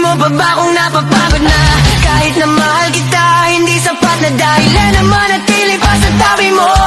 mo pa ba kung napapagod na? Kahit na mahal kita, hindi sapat na dahilan na manatili pa sa tabi mo.